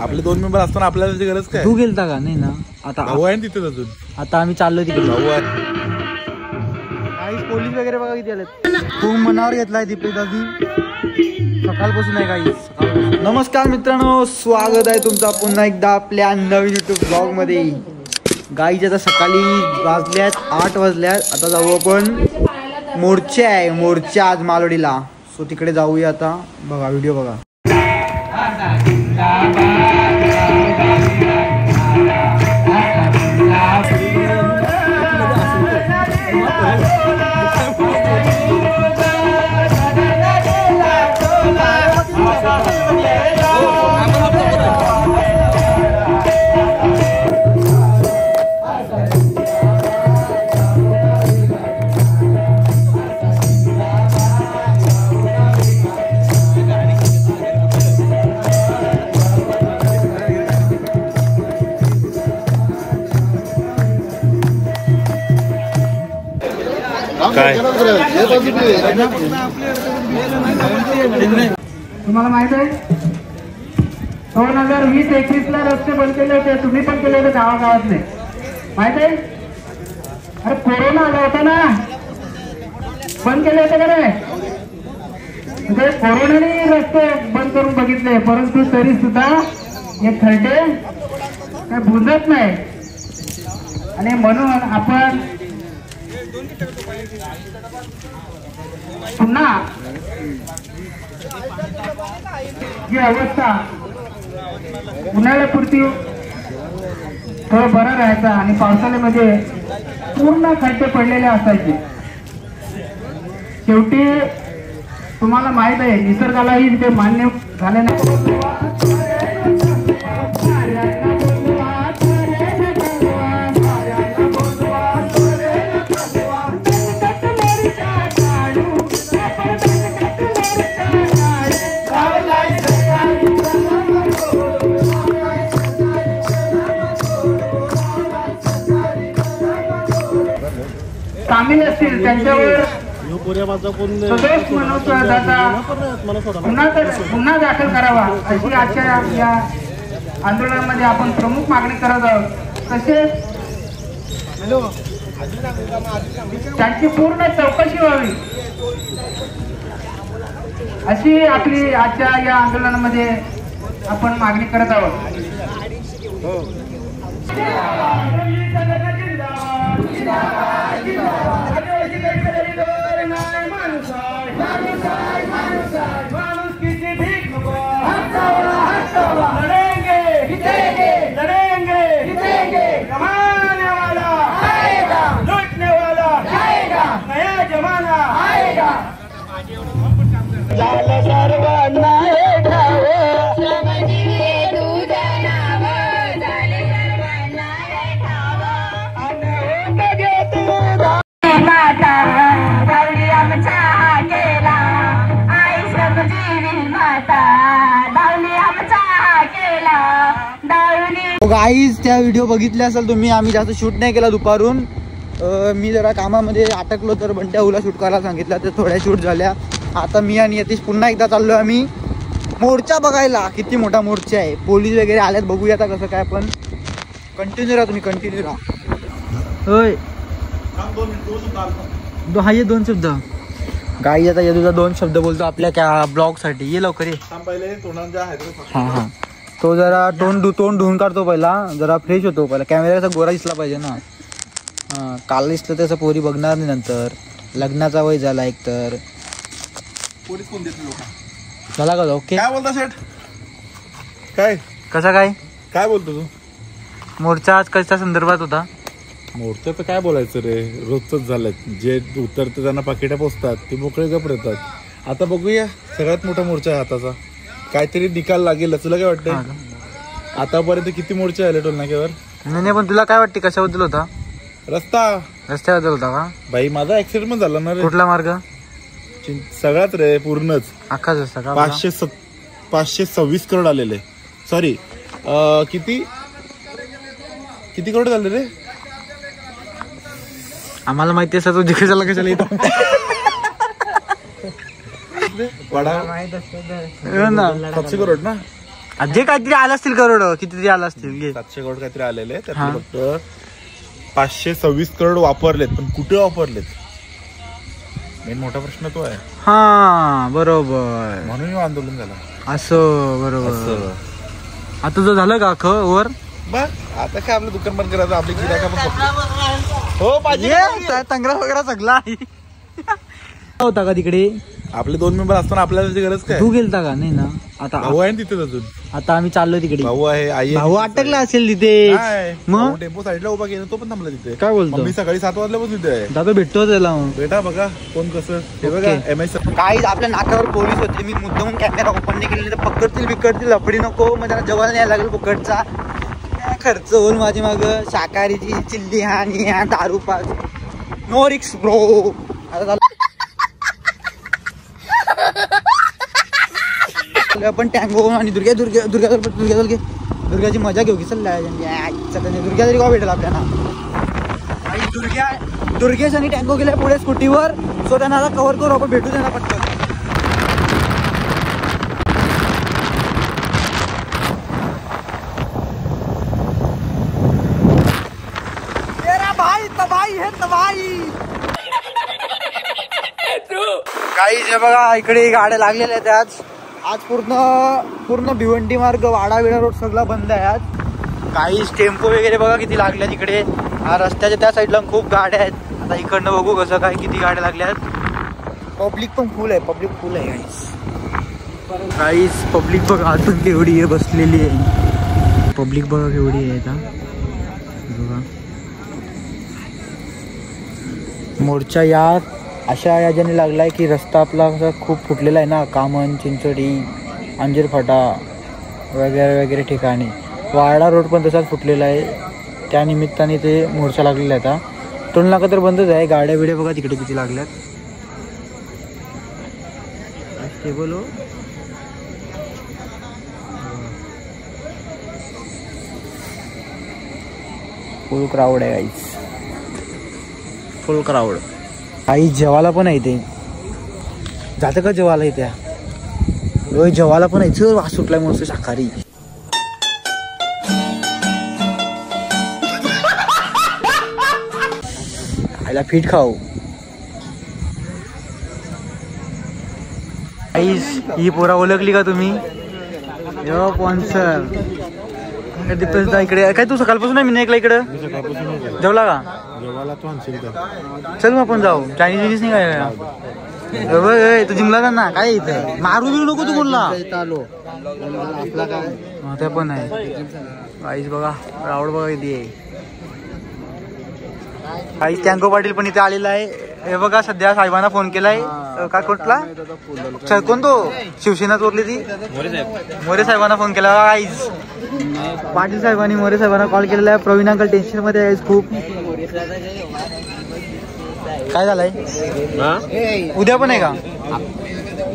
आपले 2 मेंबर असताना आपल्याला त्याची गरज काय? तू गेलता का? नाही ना. आता भाऊ आहे तिथेच अजून. आता आम्ही चाललो तिकडे. भाऊ आहे. काही पोलीस वगैरे बघा किती आलेत. खूप मनावर घेतलाय दीपेश दादी. सकाळपासून आहे काही. नमस्कार मित्रांनो, स्वागत आहे तुमचा पुन्हा एकदा आपल्या नवीन युट्यूब ब्लॉग मध्ये. गाईच्या आता सकाळी वाजल्यात 8 वाजल्यात. आता जाऊ आपण. मोर्चा आहे, मोर्चा आज मालवडीला. सो तिकडे जाऊया आता. बघा व्हिडिओ बघा. काय तुम्हाला माहित आहे 2020-21 ला रस्ते बंद केले होते. तुम्ही पण केले होते गावागावातले, माहित आहे. अरे कोरोना आला होता ना, बंद केले होते का रे? म्हणजे कोरोनाने रस्ते बंद करून बघितले, परंतु तरी सुद्धा हे खड्डे काय बुजत नाही. आणि म्हणून आपण पुन्हा ही अवस्था उन्हाळ्यापुरती थोडं बरं राहायचं आणि पावसाळ्यामध्ये पूर्ण खड्डे पडलेले असायचे. शेवटी तुम्हाला माहित आहे निसर्गालाही ते मान्य झाले नाही. सामील असतील त्यांच्यावर गुन्हा दाखल करावा अशी आजच्या या आंदोलनामध्ये आपण प्रमुख मागणी करत आहोत. तसेच त्यांची पूर्ण चौकशी व्हावी अशी आपली आजच्या या आंदोलनामध्ये आपण मागणी करत आहोत. गाईज त्या व्हिडिओ बघितले असेल तुम्ही. आम्ही जास्त शूट नाही केला दुपारून. मी जरा कामामध्ये अटकलो तर बंट्या हुला शूट करायला सांगितलं, तर थोड्या शूट झाल्या. आता मी आणि यतीश पुन्हा एकदा चाललो आम्ही मोर्चा बघायला. किती मोठा मोर्चा आहे, पोलीस वगैरे आल्यात. बघूया आता कसं काय. पण कंटिन्यू राहा तुम्ही, कंटिन्यू राहा. होय हा ये 2 शब्द गाई. आता ये तुझा 2 शब्द बोलतो आपल्या त्या ब्लॉग साठी. ये लवकर ये. हा हा तो जरा तोंड धुवून काढतो पहिला, जरा फ्रेश होतो पहिला. कॅमेरा कसा गोरा दिसला पाहिजे ना. हां काल दिसलं तसं पोरी बघणार नाही नंतर. लग्नाचा वय झाला एक तर. पोलीस कोण देत लोक झाला का? ओके. काय बोलता शेठ? काय कसा काय बोलतो तू? मोर्चा आज कशा संदर्भात होता? मोर्चाचं काय बोलायचं रे, रोजच झालंय. जे उतरते त्यांना पाकिटा पोचतात, ते मोकळे गप येतात. आता बघूया, सगळ्यात मोठा मोर्चा आहे हाताचा. काहीतरी निकाल लागेल. तुला काय वाटतं? आतापर्यंत किती मोर्चे आले टोलनाक्यावर? नाही पण तुला काय वाटते कशाबद्दल होता? रस्त्याबद्दल होता का? भाई माझा ऍक्सिडेंट पण झाला ना रे. कुठला मार्ग? सगळाच रे, पूर्णच अख्खाच रस्ता का? 526 करोड आलेले. सॉरी किती करोड झाले रे? आम्हाला माहिती आहे तू कशाला कशाला येतो वडा हो ना 700 करोड ना, जे काहीतरी आलं असतील करोड, कितीतरी आलं असतील घे. 700 करोड काहीतरी आलेले त्यातले फक्त 526 करोड वापरलेत, पण कुठे वापरलेत मेन मोठा प्रश्न तो आहे. हा बरोबर, म्हणून आंदोलन झालं असं बरोबर. असं. आता जर झालं का ख वर बस आता काय आपलं दुकान बंद करायचं, आपली गिरायका पण संपली. हो पाहिजे तंगरा वगैरे सगळा होता का तिकडे. आपले 2 मेंबर असताना आपल्याला त्याची गरज काय. तू गेलता का नाही ना. आता भाऊ आहे ना तिथेच अजून, आता आम्ही चाललो तिकडे. भाऊ आहे, आई आहे. भाऊ अटकला असेल तिथे. मग टेम्पो साईडला उभा केला, तो पण थांबला तिथे. काय बोलतो, मी सकाळी 7 वाजल्यापासून तिथे आहे. दादा भेटतो त्याला मग. बेटा बघा कोण कसं हे बघा MI काही आपल्या नाकावर पोलीस होते, मी मुद्दाम कॅमेरा ओपन नाही केले तर पकडतील बिकडतील, लफडी नको मग त्याला जेवायला न्यायला लागेल पकडचा खर्च होईल माझी माग. शाकाहारीची चिल्ली आणि दारू पाच, नो रिक्स ब्रो. आपण टँगो आणि दुर्गाची मजा घेऊ की दुर्ग्या तरी का भेटेल आपल्याला. दुर्गेश आणि टँगो गेल्या पुढे स्कूटीवर, सो त्यांना आता कव्हर करू आपण, भेटू त्यांना पटकन. काही जे बघा इकडे गाड्या लागलेल्या आहेत आज पूर्ण भिवंडी मार्ग, वाडा विडा रोड सगळा बंद आहे आज. काही टेम्पो वगैरे बघा किती लागल्या तिकडे, रस्त्याच्या त्या साईडला खूप गाड्या आहेत. आता इकडनं बघू कसं काय किती गाड्या लागल्या आहेत. पब्लिक पण फुल आहे गाईस. पब्लिक बघा अजून केवढी आहे बसलेली आहे. पब्लिक बघा केवढी आहे आता बघा. मोर्चा अशा याच्याने लागलाय की रस्ता आपला कसा खूप फुटलेला आहे ना, कामन, चिंचोडी, अंजीर फाटा वगैरे ठिकाणी. वाडा रोड पण तसाच फुटलेला आहे, त्या निमित्ताने ते मोर्चा लागलेला आहे. आता टोल नाका तर बंदच आहे, गाड्या बिड्या बघा तिकडे किती लागल्यात. स्टेबल हो, फुल क्राऊड आहे गाईस, फुल क्राऊड. काही जेवायला पण आहे ते, जातं का जेवायला इथे. जेवायला पण आहे, वास सुटलाय मस्त शाकाहारी. खायला फीट खाऊ. ही पोरा ओळखली का तुम्ही. स्पॉन्सर दीपेश दा इकडे. काय तू सकाळपासून आहे मी नाही इकडं. जेवला का. चल मग आपण जाऊ. चायनीज नाही काय तू जिमला जा ना. काय इथं मारू बिरू नको तू कोणला. ते पण आहे काहीच बघा. रावड बघा किती आहे. काही टँको पाटील पण इथे आलेला आहे. हे बघा सध्या साहेबांना फोन केलाय. काय कुठला कोण तो शिवसेना चोरली ती मोरे साहेबांना फोन केला. काहीच पाटील साहेबांनी मोरे साहेबांना कॉल केलेला आहे. प्रवीण अंकल टेन्शन मध्ये आहे खूप. काय झालंय उद्या पण आहे का.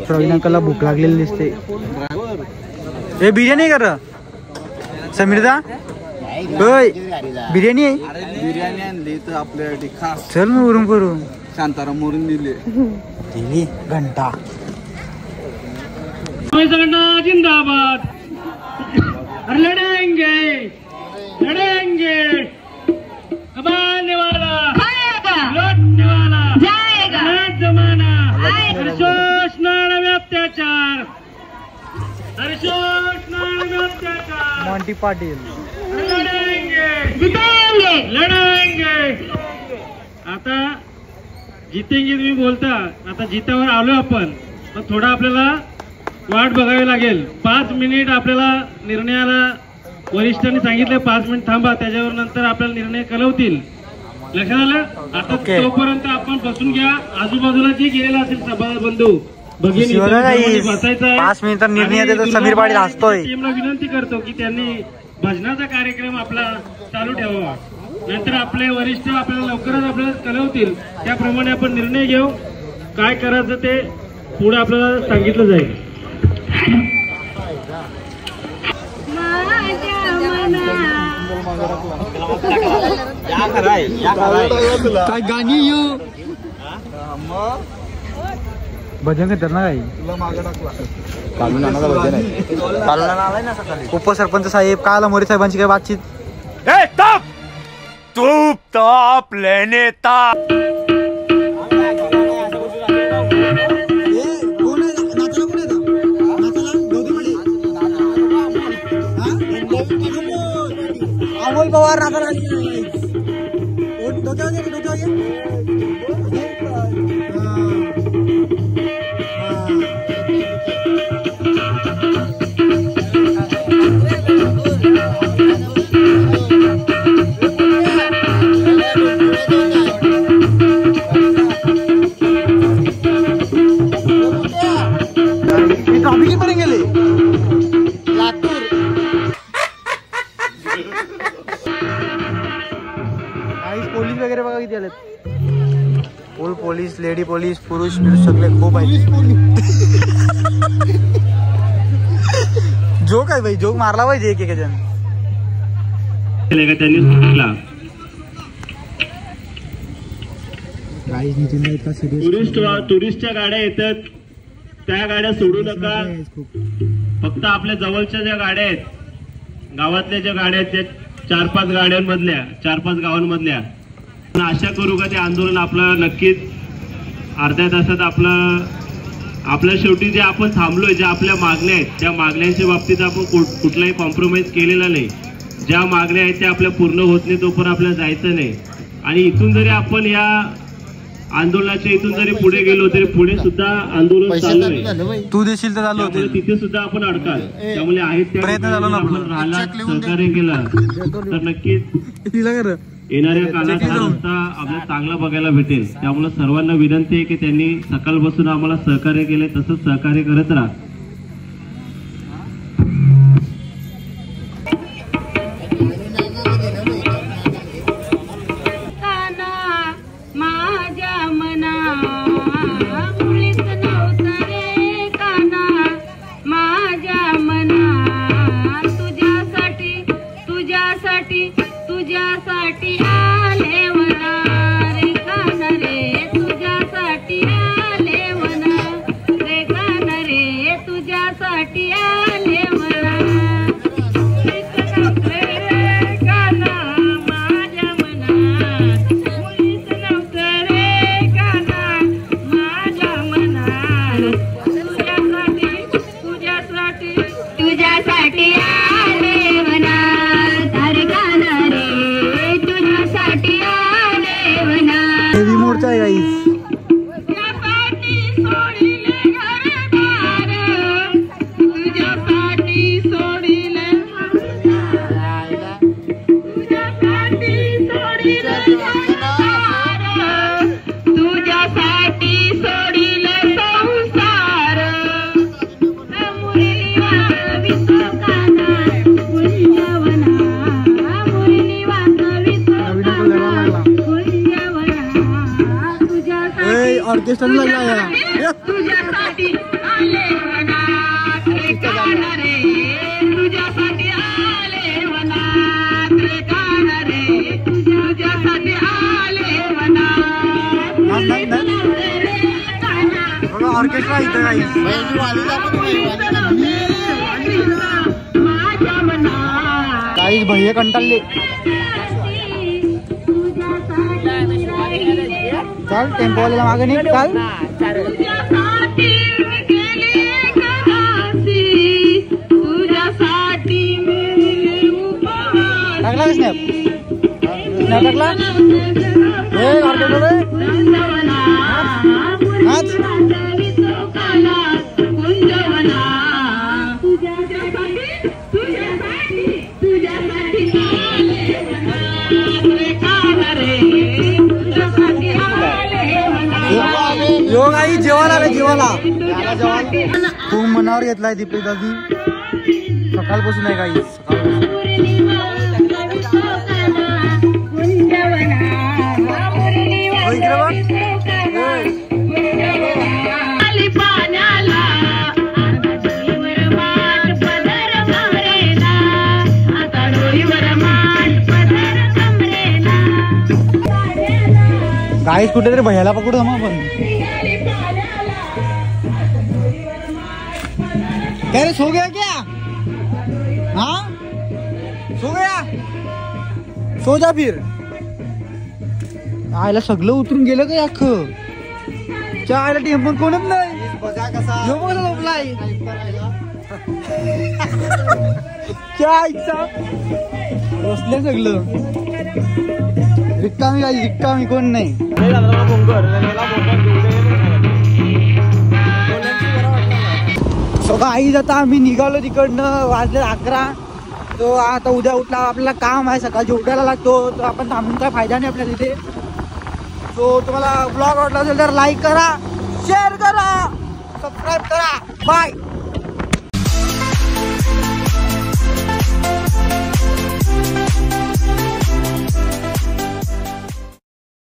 प्रवीण अंकलला भूक लागलेली दिसते. हे बिर्याणी कर समीरदा. होय बिर्याणी आहे. बिर्याणी आणली तर आपल्यासाठी खास. चल मग उरून करून. शांताराम मोरून दिली घंटा. जिंदाबाद. लढेंगे लढेंगे. कमाने वाला लौटने वाला जमाना. शोषण में अत्याचार. शोषण में अत्याचार. मॉन्टी पाटील. लढेंगे जितेंगे लढेंगे. आता जितेंगे तुम्ही बोलता. आता जितावर आलो आपण, पण थोडा आपल्याला वाट बघावी लागेल. 5 मिनिट आपल्याला निर्णयाला वरिष्ठांनी सांगितलं 5 मिनिट थांबा, त्याच्यावर नंतर आपल्याला निर्णय कळवतील. लक्षात आलं. आता तोपर्यंत आपण बसून घ्या. आजूबाजूला जे गेलेला असेल सभा बंधू भगिनी बसायचं आहे. 5 मिनिटात निर्णय देतो. समीर पाटील हसतोय. टीमला विनंती करतो की त्यांनी भजनाचा कार्यक्रम आपला चालू ठेवावा. नंतर आपले वरिष्ठ आपल्याला लवकरच आपल्याला कळवतील. त्याप्रमाणे आपण निर्णय घेऊ. काय करायचं ते पुढे आपल्याला सांगितलं जाईल. काय गाणी येऊ भजन करतात ना काही उपसरपंच साहेब काल मोरे साहेबांची काय बातचीत तूप ताप लेने ताप अमोल पवार गेले लातूर पोलीस वगैरे बघा किती आलेत पोलीस लेडी पोलीस पुरुष सगळे खूप आहेत जोक आहे भाई जोक मारला पाहिजे एक जण टुरिस्टच्या गाड्या येतात त्या गाड्या सोडू नका फक्त आपल्या जवळच्या ज्या गाड्या आहेत गावातल्या ज्या गाड्या आहेत त्या 4-5 गाड्यांमधल्या 4-5 गावांमधल्या आशा करू का ते आंदोलन आपलं नक्कीच अर्ध्या तासात आपल्या शेवटी जे आपण थांबलोय ज्या आपल्या मागण्या आहेत त्या मागण्यांच्या बाबतीत आपण कुठलाही कॉम्प्रोमाइज केलेला नाही ज्या मागण्या आहेत त्या आपल्या पूर्ण होत नाही तोपर्यंत आपल्याला जायचं नाही आणि इथून जरी आपण या आंदोलनाच्या इथून जरी पुढे गेलो तरी पुढे सुद्धा आंदोलन चालू आहे तू देशील तर चालू होते तिथे सुद्धा आपण अडकाल त्यामुळे आहेत प्रयत्न झाला ना आपण राहायला सहकार्य केलं तर नक्कीच येणाऱ्या काळात हा रस्ता आपल्याला चांगला बघायला भेटेल त्यामुळे सर्वांना विनंती आहे की त्यांनी सकाळपासून आम्हाला सहकार्य केले तसंच सहकार्य करत राहा तुझ्यासाठी आले वना रे कान रे तुझ्यासाठी आले वना रे कान रे तुझ्यासाठी आले वना काना माझ्या मनात मुळीच नव्हतं रे काना माझ्या मनात तुझ्यासाठी आले वना हेवी मोर्चा आहे गाईस ऑर्केस्ट्रा लागला तुझ्यासाठी आले वनात रे कान रे तुझ्यासाठी आले वनात रे कान रे तुझ्यासाठी आले वनात ऑर्केस्ट्रा इथं काही भैया कंटाळले चल टेम्पो वाल्याला मागे नाही चाल टाकला का स्नॅप टाकला योग आई जेवायला आले जेवायला खूप मनावर घेतलाय दीपे दादी सकाळपासून आहे काही गाईस कुठेतरी भैयाला पकडू मग आपण. क्या रे सो गया क्या? हाँ सो गया, सो जा फिर. आयला सगळं उतरून गेलं का अख्खं? त्या आयला टेम्पो कोणच नाही. झोपलाय क्या आईचा बसले सगळं रिक्कामी. काय रिक्कामी कोण नाही. सगळं आई जाता आम्ही निघालो तिकडनं. वाजले 11. तो आता उद्या उठला आपल्याला काम आहे, सकाळची उठायला लागतो. तो आपण थांबून काय फायदा नाही आपल्याला तिथे. तो तुम्हाला ब्लॉग आवडला असेल तर लाईक करा, शेअर करा, सबस्क्राईब करा. बाय.